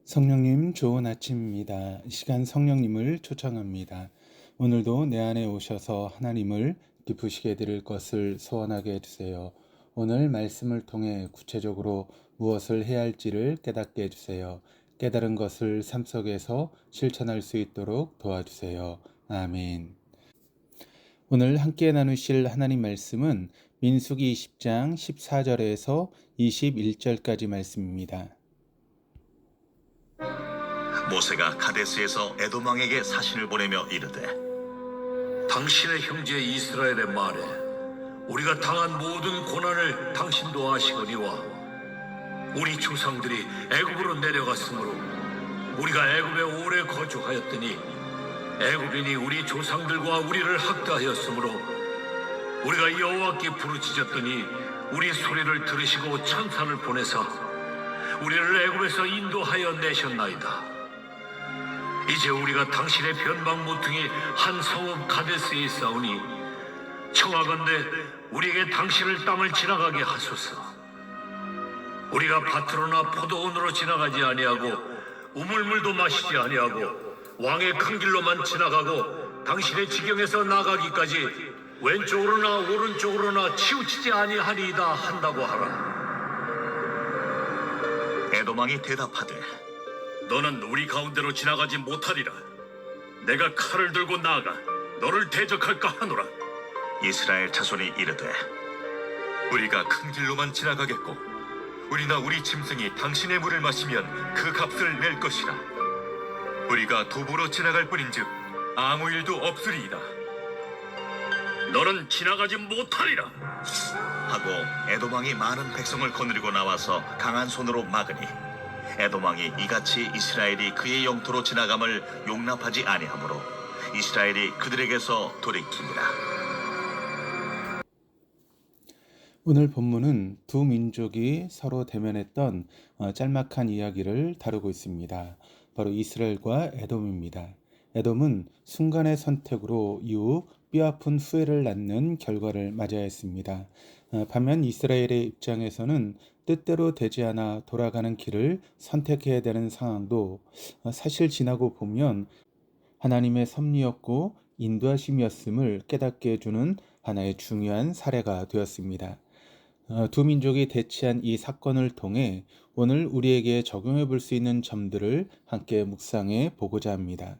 성령님 좋은 아침입니다. 이 시간 성령님을 초청합니다. 오늘도 내 안에 오셔서 하나님을 기쁘시게 드릴 것을 소원하게 해주세요. 오늘 말씀을 통해 구체적으로 무엇을 해야 할지를 깨닫게 해주세요. 깨달은 것을 삶 속에서 실천할 수 있도록 도와주세요. 아멘. 오늘 함께 나누실 하나님 말씀은 민수기 20장 14절에서 21절까지 말씀입니다. 모세가 가데스에서 에돔 왕에게 사신을 보내며 이르되 당신의 형제 이스라엘의 말에 우리가 당한 모든 고난을 당신도 아시거니와 우리 조상들이 애굽으로 내려갔으므로 우리가 애굽에 오래 거주하였더니 애굽인이 우리 조상들과 우리를 학대하였으므로 우리가 여호와께 부르짖었더니 우리 소리를 들으시고 천사를 보내사 우리를 애굽에서 인도하여 내셨나이다. 이제 우리가 당신의 변방 모퉁이 한 성읍 가데스에 있사오니 청하건대 우리에게 당신을 땅을 지나가게 하소서. 우리가 밭으로나 포도원으로 지나가지 아니하고 우물물도 마시지 아니하고 왕의 큰 길로만 지나가고 당신의 지경에서 나가기까지 왼쪽으로나 오른쪽으로나 치우치지 아니하리이다 한다고 하라. 에돔 왕이 대답하되 너는 우리 가운데로 지나가지 못하리라. 내가 칼을 들고 나아가 너를 대적할까 하노라. 이스라엘 자손이 이르되 우리가 큰 길로만 지나가겠고 우리나 우리 짐승이 당신의 물을 마시면 그 값을 낼 것이라. 우리가 도보로 지나갈 뿐인즉 아무 일도 없으리이다. 너는 지나가지 못하리라. 하고 에돔 왕이 많은 백성을 거느리고 나와서 강한 손으로 막으니 에돔 왕이 이같이 이스라엘이 그의 영토로 지나감을 용납하지 아니하므로 이스라엘이 그들에게서 돌이킵니다. 오늘 본문은 두 민족이 서로 대면했던 짤막한 이야기를 다루고 있습니다. 바로 이스라엘과 에돔입니다. 에돔은 순간의 선택으로 이후 뼈아픈 후회를 낳는 결과를 맞아야 했습니다. 반면 이스라엘의 입장에서는 뜻대로 되지 않아 돌아가는 길을 선택해야 되는 상황도 사실 지나고 보면 하나님의 섭리였고 인도하심이었음을 깨닫게 해주는 하나의 중요한 사례가 되었습니다. 두 민족이 대치한 이 사건을 통해 오늘 우리에게 적용해 볼 수 있는 점들을 함께 묵상해 보고자 합니다.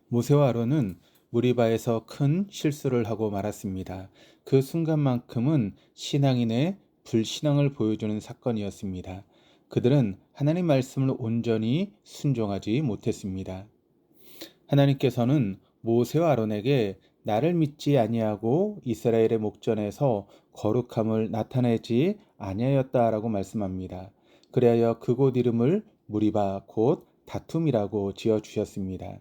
모세와 아론은 무리바에서 큰 실수를 하고 말았습니다. 그 순간만큼은 신앙인의 불신앙을 보여주는 사건이었습니다. 그들은 하나님 말씀을 온전히 순종하지 못했습니다. 하나님께서는 모세와 아론에게 나를 믿지 아니하고 이스라엘의 목전에서 거룩함을 나타내지 아니하였다라고 말씀합니다. 그리하여 그곳 이름을 무리바 곧 다툼이라고 지어주셨습니다.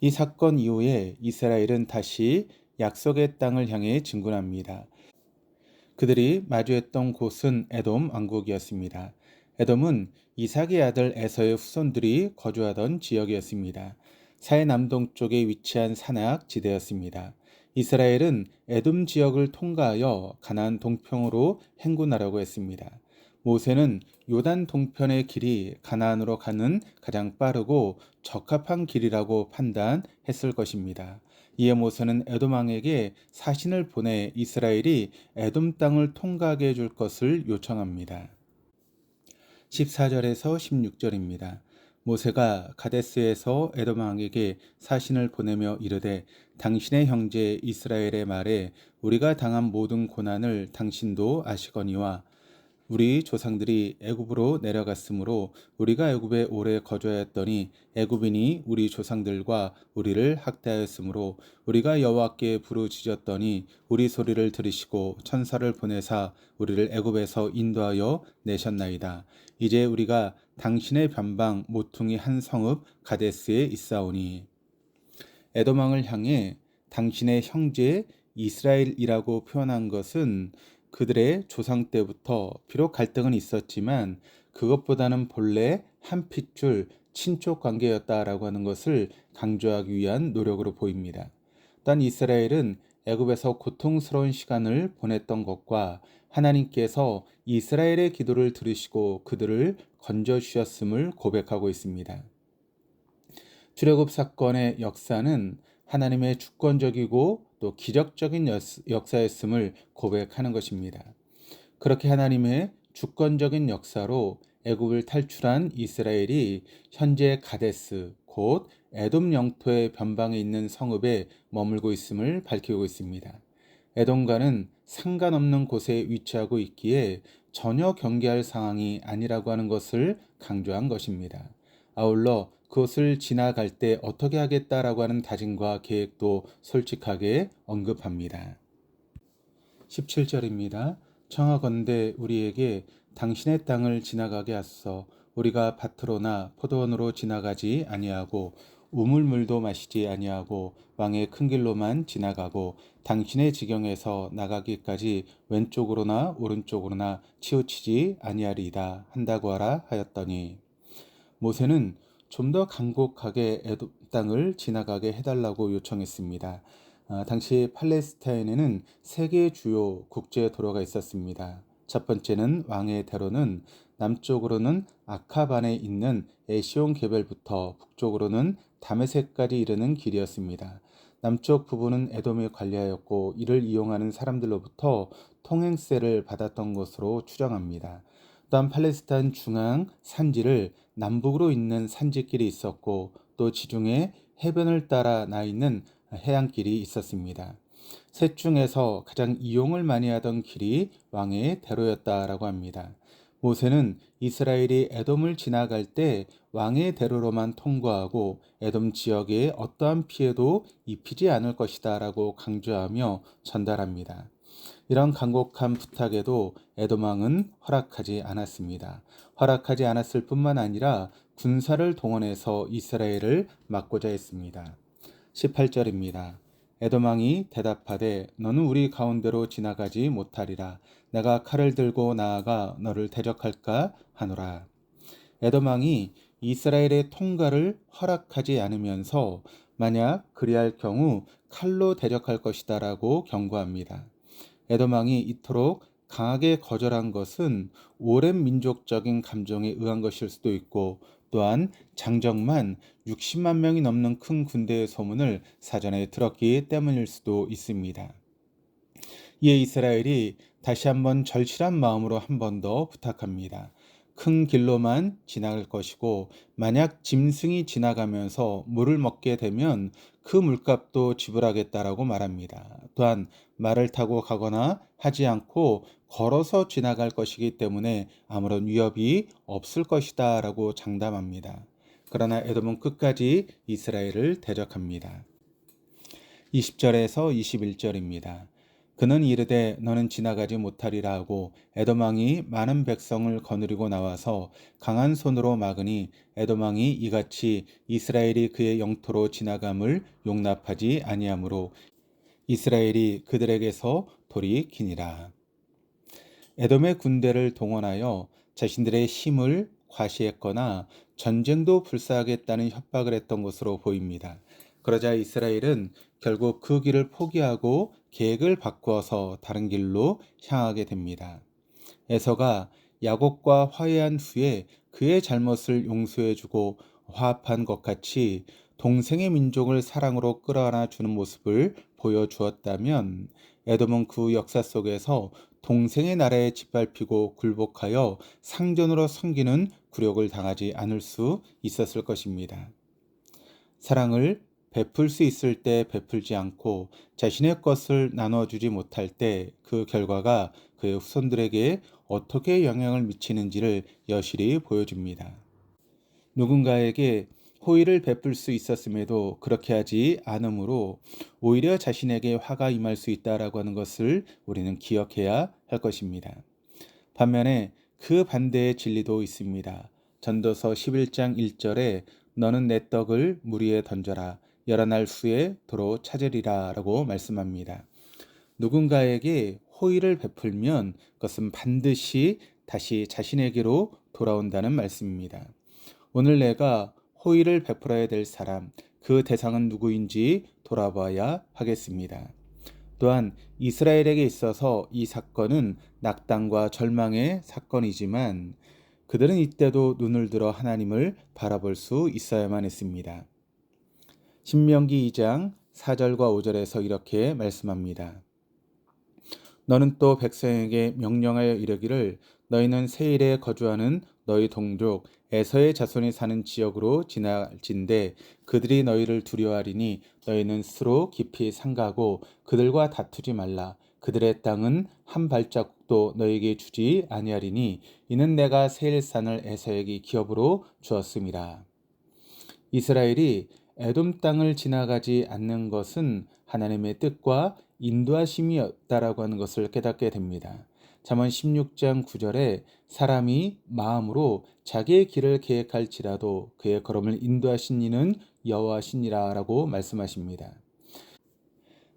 이 사건 이후에 이스라엘은 다시 약속의 땅을 향해 진군합니다. 그들이 마주했던 곳은 에돔 왕국이었습니다. 에돔은 이삭의 아들 에서의 후손들이 거주하던 지역이었습니다. 사해 남동쪽에 위치한 산악 지대였습니다. 이스라엘은 에돔 지역을 통과하여 가나안 동편으로 행군하려고 했습니다. 모세는 요단 동편의 길이 가나안으로 가는 가장 빠르고 적합한 길이라고 판단했을 것입니다. 이에 모세는 에돔 왕에게 사신을 보내 이스라엘이 에돔 땅을 통과하게 해줄 것을 요청합니다. 14절에서 16절입니다. 모세가 가데스에서 에돔 왕에게 사신을 보내며 이르되 당신의 형제 이스라엘의 말에 우리가 당한 모든 고난을 당신도 아시거니와 우리 조상들이 애굽으로 내려갔으므로 우리가 애굽에 오래 거주하였더니 애굽인이 우리 조상들과 우리를 학대하였으므로 우리가 여호와께 부르짖었더니 우리 소리를 들으시고 천사를 보내사 우리를 애굽에서 인도하여 내셨나이다. 이제 우리가 당신의 변방 모퉁이 한 성읍 가데스에 있사오니. 에돔 왕을 향해 당신의 형제 이스라엘이라고 표현한 것은 그들의 조상 때부터 비록 갈등은 있었지만 그것보다는 본래 한 핏줄 친족 관계였다라고 하는 것을 강조하기 위한 노력으로 보입니다. 또한 이스라엘은 애굽에서 고통스러운 시간을 보냈던 것과 하나님께서 이스라엘의 기도를 들으시고 그들을 건져주셨음을 고백하고 있습니다. 출애굽 사건의 역사는 하나님의 주권적이고 또 기적적인 역사였음을 고백하는 것입니다. 그렇게 하나님의 주권적인 역사로 애굽을 탈출한 이스라엘이 현재 가데스, 곧 에돔 영토의 변방에 있는 성읍에 머물고 있음을 밝히고 있습니다. 에돔과는 상관없는 곳에 위치하고 있기에 전혀 경계할 상황이 아니라고 하는 것을 강조한 것입니다. 아울러 그것을 지나갈 때 어떻게 하겠다라고 하는 다짐과 계획도 솔직하게 언급합니다. 17절입니다. 청하건대 우리에게 당신의 땅을 지나가게 하소서. 우리가 밭으로나 포도원으로 지나가지 아니하고 우물물도 마시지 아니하고 왕의 큰 길로만 지나가고 당신의 지경에서 나가기까지 왼쪽으로나 오른쪽으로나 치우치지 아니하리이다 한다고 하라 하였더니, 모세는 좀 더 간곡하게 에돔 땅을 지나가게 해달라고 요청했습니다. 당시 팔레스타인에는 세 개의 주요 국제 도로가 있었습니다. 첫 번째는 왕의 대로는 남쪽으로는 아카반에 있는 에시온 개별부터 북쪽으로는 다메섹까지 이르는 길이었습니다. 남쪽 부분은 에돔이 관리하였고 이를 이용하는 사람들로부터 통행세를 받았던 것으로 추정합니다. 또한 팔레스타인 중앙 산지를 남북으로 잇는 산지길이 있었고 또 지중해 해변을 따라 나 있는 해안길이 있었습니다. 셋 중에서 가장 이용을 많이 하던 길이 왕의 대로였다라고 합니다. 모세는 이스라엘이 에돔을 지나갈 때 왕의 대로로만 통과하고 에돔 지역에 어떠한 피해도 입히지 않을 것이다 라고 강조하며 전달합니다. 이런 간곡한 부탁에도 에돔 왕은 허락하지 않았습니다. 허락하지 않았을 뿐만 아니라 군사를 동원해서 이스라엘을 막고자 했습니다. 18절입니다. 에돔 왕이 대답하되 너는 우리 가운데로 지나가지 못하리라. 내가 칼을 들고 나아가 너를 대적할까 하노라. 에돔 왕이 이스라엘의 통과를 허락하지 않으면서 만약 그리할 경우 칼로 대적할 것이다 라고 경고합니다. 에돔 왕이 이토록 강하게 거절한 것은 오랜 민족적인 감정에 의한 것일 수도 있고 또한 장정만 60만 명이 넘는 큰 군대의 소문을 사전에 들었기 때문일 수도 있습니다. 이에 이스라엘이 다시 한번 절실한 마음으로 한 번 더 부탁합니다. 큰 길로만 지나갈 것이고 만약 짐승이 지나가면서 물을 먹게 되면 그 물값도 지불하겠다라고 말합니다. 또한 말을 타고 가거나 하지 않고 걸어서 지나갈 것이기 때문에 아무런 위협이 없을 것이다 라고 장담합니다. 그러나 에돔은 끝까지 이스라엘을 대적합니다. 20절에서 21절입니다. 그는 이르되 너는 지나가지 못하리라 하고 에돔 왕이 많은 백성을 거느리고 나와서 강한 손으로 막으니 에돔 왕이 이같이 이스라엘이 그의 영토로 지나감을 용납하지 아니하므로 이스라엘이 그들에게서 돌이키니라. 에돔의 군대를 동원하여 자신들의 힘을 과시했거나 전쟁도 불사하겠다는 협박을 했던 것으로 보입니다. 그러자 이스라엘은 결국 그 길을 포기하고 계획을 바꾸어서 다른 길로 향하게 됩니다. 에서가 야곱과 화해한 후에 그의 잘못을 용서해주고 화합한 것 같이 동생의 민족을 사랑으로 끌어안아 주는 모습을 보여주었다면 에돔은 그 역사 속에서 동생의 나라에 짓밟히고 굴복하여 상전으로 섬기는 굴욕을 당하지 않을 수 있었을 것입니다. 사랑을 베풀 수 있을 때 베풀지 않고 자신의 것을 나눠주지 못할 때 그 결과가 그의 후손들에게 어떻게 영향을 미치는지를 여실히 보여줍니다. 누군가에게 호의를 베풀 수 있었음에도 그렇게 하지 않으므로 오히려 자신에게 화가 임할 수 있다라고 하는 것을 우리는 기억해야 할 것입니다. 반면에 그 반대의 진리도 있습니다. 전도서 11장 1절에 너는 내 떡을 물 위에 던져라. 여러 날 후에 도로 찾으리라 라고 말씀합니다. 누군가에게 호의를 베풀면 그것은 반드시 다시 자신에게로 돌아온다는 말씀입니다. 오늘 내가 호의를 베풀어야 될 사람, 그 대상은 누구인지 돌아봐야 하겠습니다. 또한 이스라엘에게 있어서 이 사건은 낙담과 절망의 사건이지만 그들은 이때도 눈을 들어 하나님을 바라볼 수 있어야만 했습니다. 신명기 2장 4절과 5절에서 이렇게 말씀합니다. 너는 또 백성에게 명령하여 이르기를 너희는 세일에 거주하는 너희 동족 에서의 자손이 사는 지역으로 지날진대 그들이 너희를 두려워하리니 너희는 스스로 깊이 삼가고 그들과 다투지 말라. 그들의 땅은 한 발자국도 너희에게 주지 아니하리니 이는 내가 세일산을 에서에게 기업으로 주었음이라. 이스라엘이 에돔 땅을 지나가지 않는 것은 하나님의 뜻과 인도하심이었다라고 하는 것을 깨닫게 됩니다. 잠언 16장 9절에 사람이 마음으로 자기의 길을 계획할지라도 그의 걸음을 인도하신 이는 여호와시니라 라고 말씀하십니다.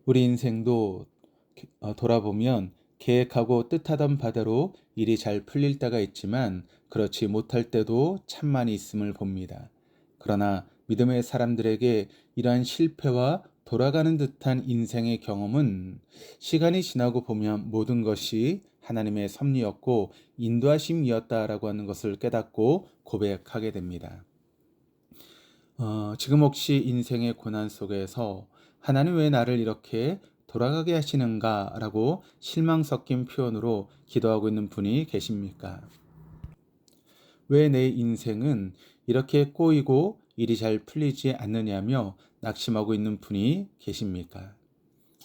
우리 인생도 돌아보면 계획하고 뜻하던 바대로 일이 잘 풀릴 때가 있지만 그렇지 못할 때도 참 많이 있음을 봅니다. 그러나 믿음의 사람들에게 이러한 실패와 돌아가는 듯한 인생의 경험은 시간이 지나고 보면 모든 것이 하나님의 섭리였고 인도하심이었다라고 하는 것을 깨닫고 고백하게 됩니다. 지금 혹시 인생의 고난 속에서 하나님 왜 나를 이렇게 돌아가게 하시는가 라고 실망 섞인 표현으로 기도하고 있는 분이 계십니까? 왜 내 인생은 이렇게 꼬이고 일이 잘 풀리지 않느냐며 낙심하고 있는 분이 계십니까?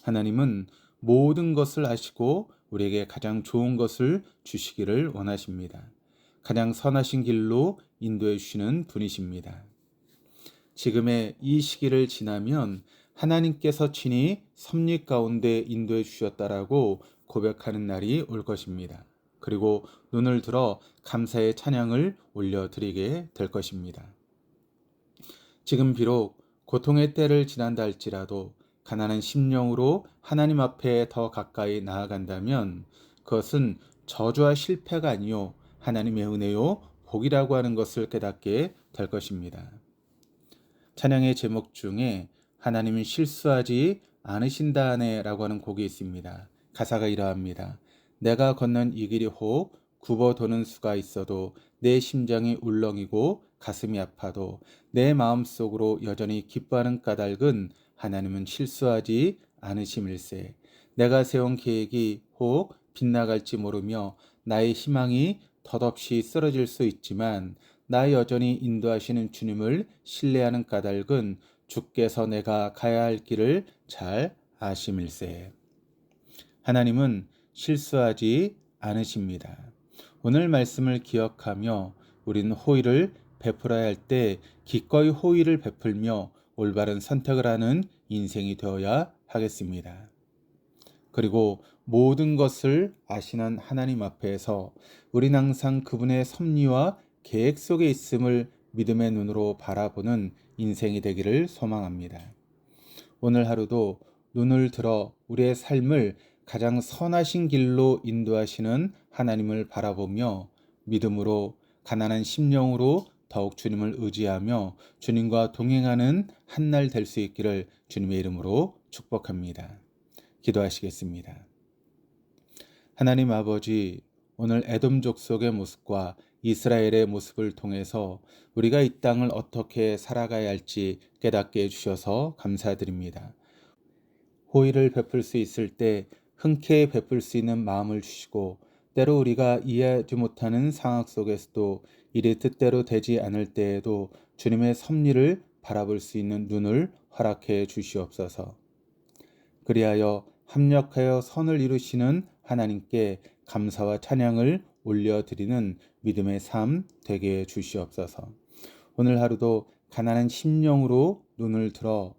하나님은 모든 것을 아시고 우리에게 가장 좋은 것을 주시기를 원하십니다. 가장 선하신 길로 인도해 주시는 분이십니다. 지금의 이 시기를 지나면 하나님께서 친히 섭리 가운데 인도해 주셨다라고 고백하는 날이 올 것입니다. 그리고 눈을 들어 감사의 찬양을 올려드리게 될 것입니다. 지금 비록 고통의 때를 지난다 할지라도 가난한 심령으로 하나님 앞에 더 가까이 나아간다면 그것은 저주와 실패가 아니요 하나님의 은혜요 복이라고 하는 것을 깨닫게 될 것입니다. 찬양의 제목 중에 하나님은 실수하지 않으신다네라고 하는 곡이 있습니다. 가사가 이러합니다. 내가 건넌 이 길이 혹 굽어도는 수가 있어도 내 심장이 울렁이고 가슴이 아파도 내 마음속으로 여전히 기뻐하는 까닭은 하나님은 실수하지 않으심일세. 내가 세운 계획이 혹 빗나갈지 모르며 나의 희망이 덧없이 쓰러질 수 있지만 나 여전히 인도하시는 주님을 신뢰하는 까닭은 주께서 내가 가야 할 길을 잘 아심일세. 하나님은 실수하지 않으십니다. 오늘 말씀을 기억하며 우리는 호의를 베풀어야 할 때 기꺼이 호의를 베풀며 올바른 선택을 하는 인생이 되어야 하겠습니다. 그리고 모든 것을 아시는 하나님 앞에서 우리는 항상 그분의 섭리와 계획 속에 있음을 믿음의 눈으로 바라보는 인생이 되기를 소망합니다. 오늘 하루도 눈을 들어 우리의 삶을 가장 선하신 길로 인도하시는 하나님을 바라보며 믿음으로 가난한 심령으로 더욱 주님을 의지하며 주님과 동행하는 한 날 될 수 있기를 주님의 이름으로 축복합니다. 기도하시겠습니다. 하나님 아버지, 오늘 에돔 족속의 모습과 이스라엘의 모습을 통해서 우리가 이 땅을 어떻게 살아가야 할지 깨닫게 해주셔서 감사드립니다. 호의를 베풀 수 있을 때 흔쾌히 베풀 수 있는 마음을 주시고 때로 우리가 이해하지 못하는 상황 속에서도 일이 뜻대로 되지 않을 때에도 주님의 섭리를 바라볼 수 있는 눈을 허락해 주시옵소서. 그리하여 합력하여 선을 이루시는 하나님께 감사와 찬양을 올려드리는 믿음의 삶 되게 해 주시옵소서. 오늘 하루도 가난한 심령으로 눈을 들어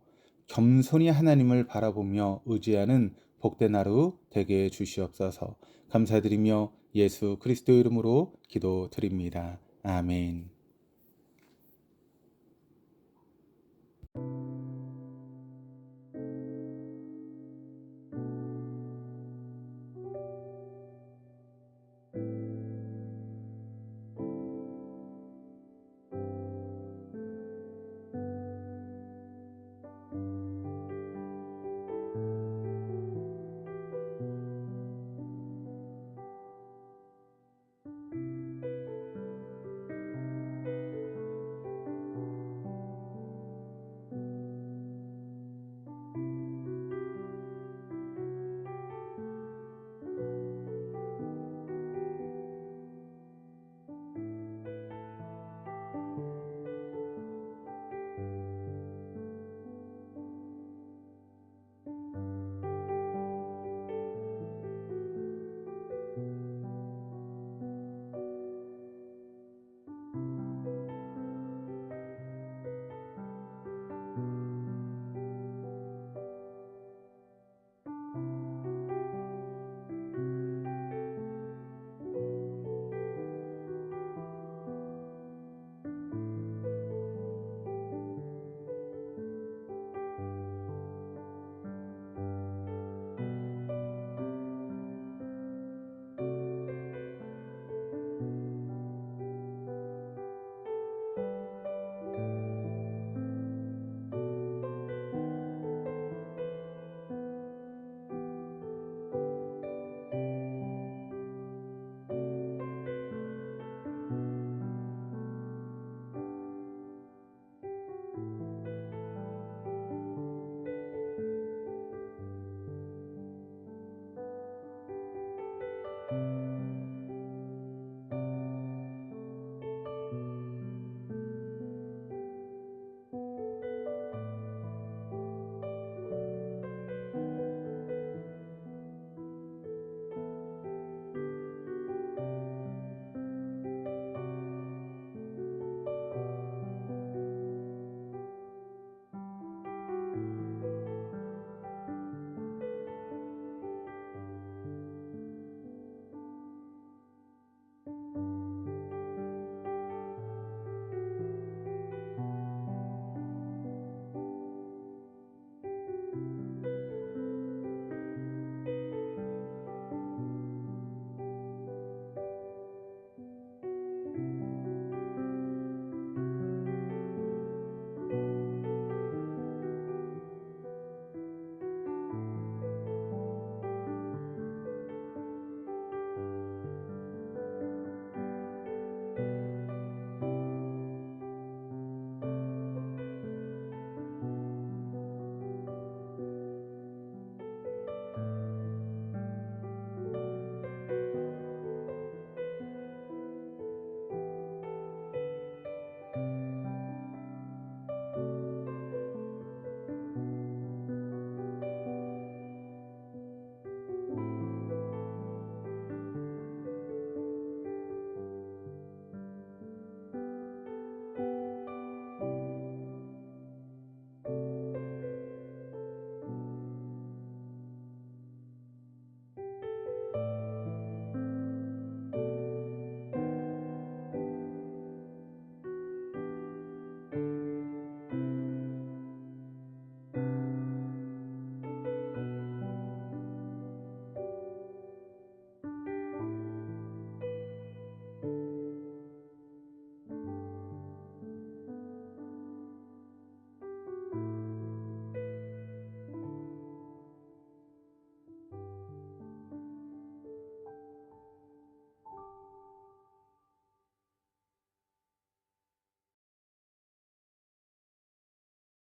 겸손히 하나님을 바라보며 의지하는 복된 하루 되게 해 주시옵소서. 감사드리며 예수 그리스도 이름으로 기도드립니다. 아멘.